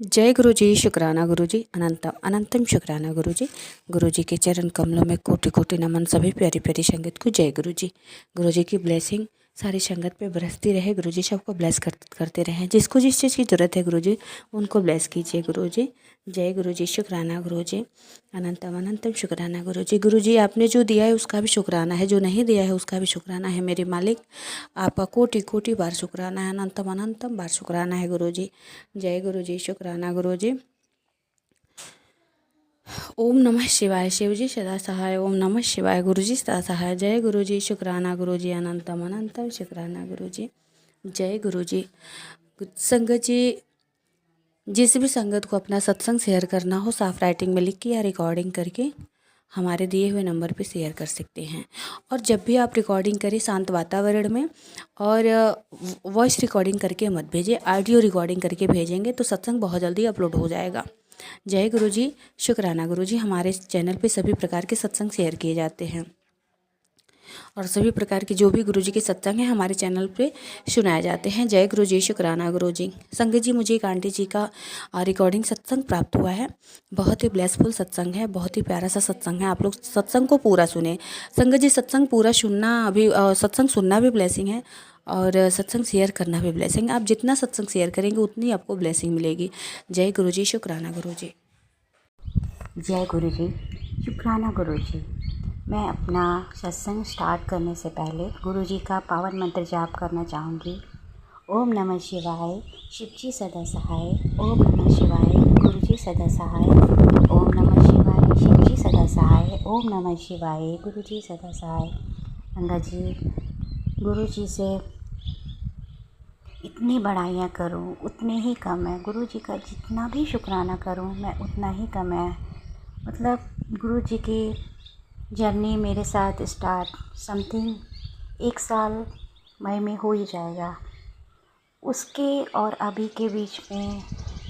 जय गुरु जी, शुक्राना गुरु जी, अनंतम अनंतम शुक्राना गुरु जी। गुरु जी के चरण कमलों में कोटि कोटि नमन। सभी प्यारी प्यारी संगत को जय गुरु जी। गुरु जी की ब्लेसिंग सारी संगत पे बरसती रहे। गुरु जी सबको ब्लेस करते रहें। जिसको जिस चीज़ की ज़रूरत है गुरु जी उनको ब्लेस कीजिए गुरु जी। जय गुरु जी, शुक्राना गुरु जी, अनंतम अनंतम शुक्राना गुरु जी। गुरु जी आपने जो दिया है उसका भी शुक्राना है, जो नहीं दिया है उसका भी शुक्राना है। मेरे मालिक आपका कोटि कोटि बार शुक्राना है, अनंतम अनंतम बार शुक्राना है गुरु जी। जय गुरु जी, शुक्राना गुरु जी। ओम नमः शिवाय। शिव जी सदा सहाय। ओम नमः शिवाय। गुरु जी सदा सहाय। जय गुरु जी, शुक्राना गुरु जी, अनंतम अनंतम शुक्राना गुरु जी। जय गुरु जी। संगत जी, जिस भी संगत को अपना सत्संग शेयर करना हो, साफ राइटिंग में लिख के या रिकॉर्डिंग करके हमारे दिए हुए नंबर पे शेयर कर सकते हैं। और जब भी आप रिकॉर्डिंग करें शांत वातावरण में, और वॉइस रिकॉर्डिंग करके मत भेजें, ऑडियो रिकॉर्डिंग करके भेजेंगे तो सत्संग बहुत जल्दी अपलोड हो जाएगा। जय गुरु जी, शुक्राना गुरु जी। हमारे चैनल पे सभी प्रकार के सत्संग शेयर किए जाते हैं और सभी प्रकार के जो भी गुरु जी के सत्संग हैं हमारे चैनल पे सुनाए जाते हैं। जय गुरु जी, शुक्राना गुरु जी। संगत जी, मुझे एक आंटी जी का रिकॉर्डिंग सत्संग प्राप्त हुआ है। बहुत ही ब्लेसफुल सत्संग है, बहुत ही प्यारा सा सत्संग है। आप लोग सत्संग को पूरा सुने। संगत जी, सत्संग पूरा सुनना भी, सत्संग सुनना भी ब्लेसिंग है और सत्संग शेयर करना भी ब्लेसिंग। आप जितना सत्संग शेयर करेंगे उतनी आपको ब्लेसिंग मिलेगी। जय गुरु जी, शुक्राना गुरु जी। जय गुरु जी, शुक्राना गुरु जी। मैं अपना सत्संग स्टार्ट करने से पहले गुरु जी का पावन मंत्र जाप करना चाहूँगी। ओम नमः शिवाय, शिव जी सदा सहाय। ओम नमः शिवाय, गुरु जी सदा सहाय। ओम नमः शिवाय, शिव जी सदा सहाय। ओम नमः शिवाय, गुरु जी सदा सहाय। गंगा जी, गुरु जी से इतनी बड़ाइयाँ करूँ उतने ही कम है। गुरु जी का जितना भी शुक्राना करूँ मैं उतना ही कम है। मतलब गुरु जी की जर्नी मेरे साथ स्टार्ट समथिंग 1 साल मई में हो ही जाएगा। उसके और अभी के बीच में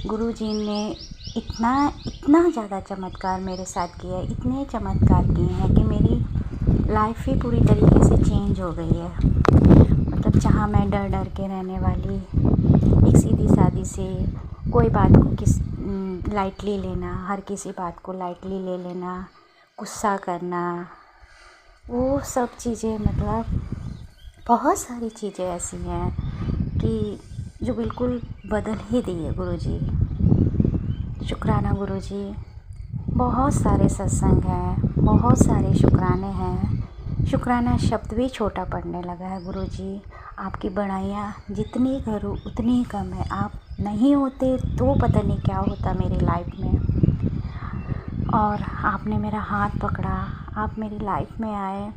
गुरु जी ने इतना इतना ज़्यादा चमत्कार मेरे साथ किया है, इतने चमत्कार किए हैं कि मेरी लाइफ ही पूरी तरीके से चेंज हो गई है। मतलब जहाँ मैं डर डर के रहने वाली, एक सीधी सादी से कोई बात को लाइटली लेना, हर किसी बात को लाइटली ले लेना, गुस्सा करना, वो सब चीज़ें, मतलब बहुत सारी चीज़ें ऐसी हैं कि जो बिल्कुल बदल ही दी है गुरु जी। शुक्राना गुरु जी। बहुत सारे सत्संग हैं, बहुत सारे शुक्राने हैं। शुक्राना शब्द भी छोटा पड़ने लगा है गुरु जी। आपकी बड़ाइयाँ जितनी करूँ उतनी ही कम है। आप नहीं होते तो पता नहीं क्या होता मेरी लाइफ में। और आपने मेरा हाथ पकड़ा, आप मेरी लाइफ में आए।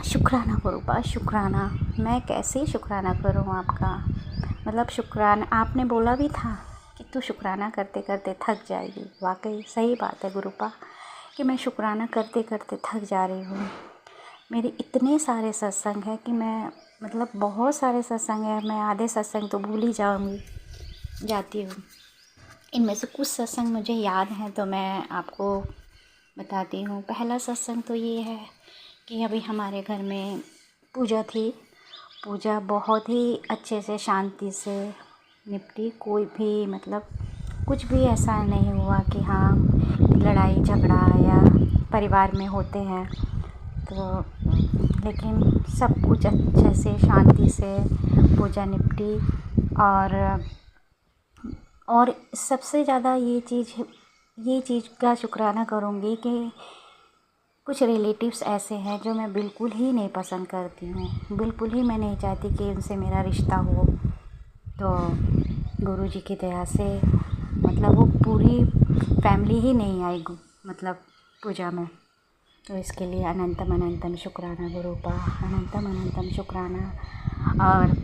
शुक्राना गुरु बा, शुक्राना। मैं कैसे शुक्राना करूँ आपका। मतलब शुक्राना, आपने बोला भी था कि तू शुक्राना करते करते थक जाएगी। वाकई सही बात है गुरुपा कि मैं शुक्राना करते करते थक जा रही हूँ। मेरे इतने सारे सत्संग हैं कि मैं, मतलब बहुत सारे सत्संग हैं, मैं आधे सत्संग तो भूल ही जाती हूँ। इनमें से कुछ सत्संग मुझे याद हैं तो मैं आपको बताती हूँ। पहला सत्संग तो ये है कि अभी हमारे घर में पूजा थी। पूजा बहुत ही अच्छे से शांति से निपटी। कोई भी, मतलब कुछ भी ऐसा नहीं हुआ कि हाँ लड़ाई झगड़ा या परिवार में होते हैं तो, लेकिन सब कुछ अच्छे से शांति से पूजा निपटी। और सबसे ज़्यादा ये चीज़ का शुक्राना करूँगी कि कुछ रिलेटिव्स ऐसे हैं जो मैं बिल्कुल ही नहीं पसंद करती हूँ, बिल्कुल ही मैं नहीं चाहती कि उनसे मेरा रिश्ता हो। तो गुरु जी की दया से, मतलब वो पूरी फैमिली ही नहीं आई मतलब पूजा में। तो इसके लिए अनंतम अनंतम शुक्राना गुरुपा, अनंतम अनंतम शुक्राना। और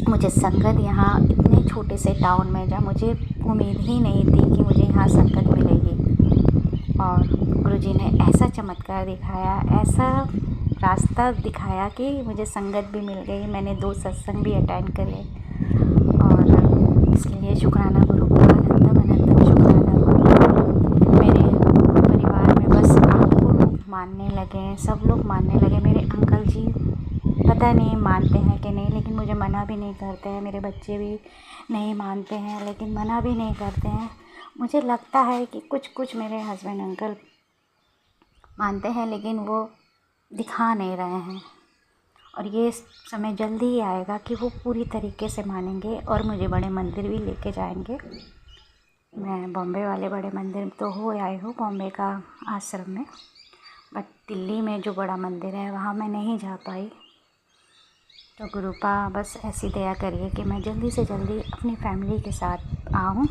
मुझे संगत यहाँ इतने छोटे से टाउन में, जहाँ मुझे उम्मीद ही नहीं थी कि मुझे यहाँ संगत मिलेगी, और गुरुजी ने ऐसा चमत्कार दिखाया, ऐसा रास्ता दिखाया कि मुझे संगत भी मिल गई। मैंने 2 सत्संग भी अटेंड करे और इसके लिए शुक्राना गुरुपा, अनंतम अनंतम शुक्राना गुरु। मेरे परिवार में बस आप लोग मानने लगे, सब लोग मानने लगे। मेरे अंकल जी पता नहीं मानते हैं कि नहीं, लेकिन मुझे मना भी नहीं करते हैं। मेरे बच्चे भी नहीं मानते हैं, लेकिन मना भी नहीं करते हैं। मुझे लगता है कि कुछ मेरे हस्बैंड अंकल मानते हैं, लेकिन वो दिखा नहीं रहे हैं। और ये समय जल्दी ही आएगा कि वो पूरी तरीके से मानेंगे और मुझे बड़े मंदिर भी लेके जाएंगे। मैं बॉम्बे वाले बड़े मंदिर तो हो आई हूँ, बॉम्बे का आश्रम में, बट दिल्ली में जो बड़ा मंदिर है वहाँ मैं नहीं जा पाई। तो गुरुपा बस ऐसी दया करिए कि मैं जल्दी से जल्दी अपनी फैमिली के साथ आऊँ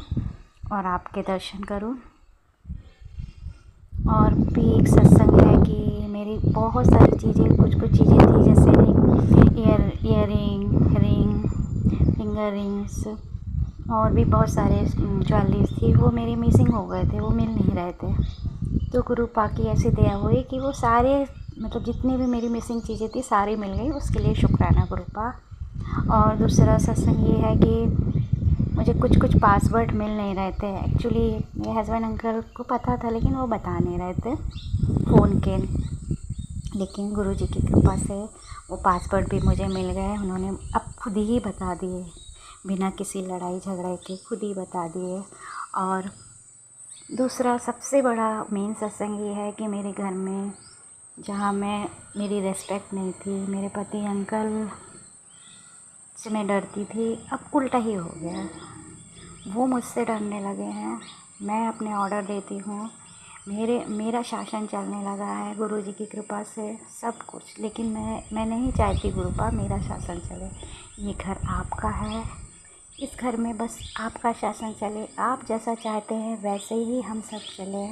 और आपके दर्शन करूँ। और भी एक सत्संग है कि मेरी बहुत सारी चीज़ें, कुछ चीज़ें थी, जैसे ईयरिंग, रिंग, फिंगर रिंग्स और भी बहुत सारे ज्वेलरीज थी, वो मेरी मिसिंग हो गए थे, वो मिल नहीं रहे थे। तो गुरुपा की ऐसी दया हुई कि वो सारे, मतलब जितनी भी मेरी मिसिंग चीज़ें थी सारी मिल गई। उसके लिए शुक्राना गुरुपा। और दूसरा सत्संग ये है कि मुझे कुछ पासवर्ड मिल नहीं रहे थे। एक्चुअली मेरे हस्बैंड अंकल को पता था, लेकिन वो बता नहीं रहे थे फ़ोन के। लेकिन गुरुजी की कृपा से वो पासवर्ड भी मुझे मिल गए। उन्होंने अब खुद ही बता दिए, बिना किसी लड़ाई झगड़े के खुद ही बता दिए। और दूसरा सबसे बड़ा मेन सत्संग ये है कि मेरे घर में, जहाँ मेरी रिस्पेक्ट नहीं थी, मेरे पति अंकल से मैं डरती थी, अब उल्टा ही हो गया। वो मुझसे डरने लगे हैं। मैं अपने ऑर्डर देती हूँ, मेरा शासन चलने लगा है गुरुजी की कृपा से सब कुछ। लेकिन मैं नहीं चाहती गुरुपा मेरा शासन चले। ये घर आपका है, इस घर में बस आपका शासन चले। आप जैसा चाहते हैं वैसे ही हम सब चले।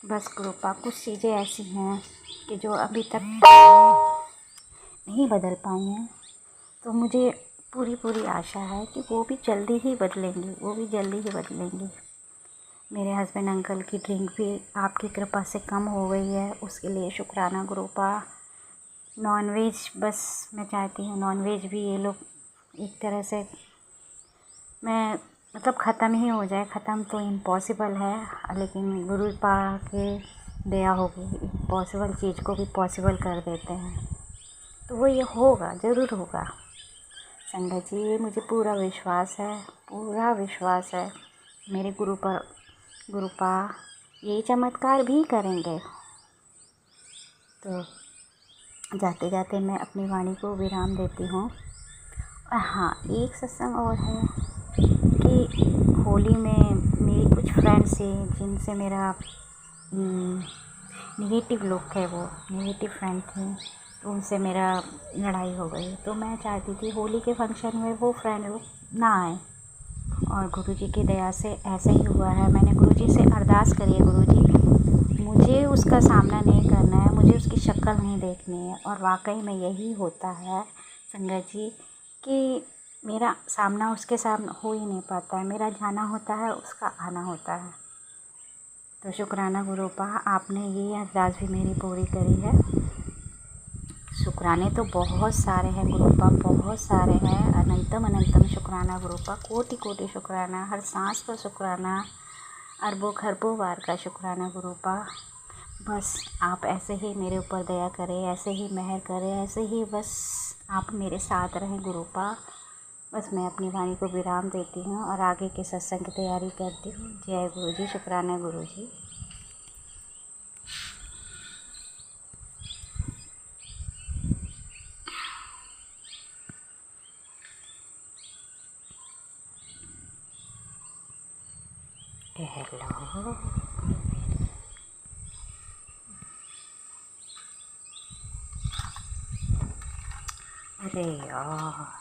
बस गुरुपा कुछ चीज़ें ऐसी हैं कि जो अभी तक नहीं बदल पाई हैं, तो मुझे पूरी आशा है कि वो भी जल्दी ही बदलेंगी। मेरे हस्बैंड अंकल की ड्रिंक भी आपकी कृपा से कम हो गई है, उसके लिए शुक्राना गुरुपा। नॉनवेज बस मैं चाहती हूँ नॉनवेज भी ये लोग एक तरह से मतलब ख़त्म ही हो जाए। ख़त्म तो इम्पॉसिबल है, लेकिन गुरुपा के दया होगी, इम्पॉसिबल चीज़ को भी पॉसिबल कर देते हैं। तो वो ये होगा, ज़रूर होगा। संगत जी, ये मुझे पूरा विश्वास है मेरे गुरुपा ये चमत्कार भी करेंगे। तो जाते जाते मैं अपनी वाणी को विराम देती हूँ। हाँ, एक सत्संग और है कि होली में मेरी कुछ फ्रेंड्स थी जिनसे मेरा नेगेटिव लोग थे, वो नेगेटिव फ्रेंड थे, तो उनसे मेरा लड़ाई हो गई। तो मैं चाहती थी होली के फंक्शन में वो फ्रेंड लोग ना आए, और गुरुजी की दया से ऐसा ही हुआ है। मैंने गुरुजी से अरदास करी है, गुरुजी मुझे उसका सामना नहीं करना है, मुझे उसकी शक्ल नहीं देखनी है। और वाकई में यही होता है संगत जी कि मेरा सामना उसके सामने हो ही नहीं पाता है। मेरा जाना होता है, उसका आना होता है। तो शुक्राना गुरुपा, आपने ये अरदास भी मेरी पूरी करी है। शुक्राने तो बहुत सारे हैं गुरुपा, बहुत सारे हैं। अनंतम शुक्राना गुरुपा, कोटि शुक्राना, हर सांस पर शुक्राना, अरबों खरबों बार का शुक्राना गुरुपा। बस आप ऐसे ही मेरे ऊपर दया करें, ऐसे ही मेहर करें, ऐसे ही बस आप मेरे साथ रहें गुरुपा। बस मैं अपनी वाणी को विराम देती हूँ और आगे के सत्संग की तैयारी करती हूँ। जय गुरुजी, शुक्राना गुरुजी। हेलो, अरे यार।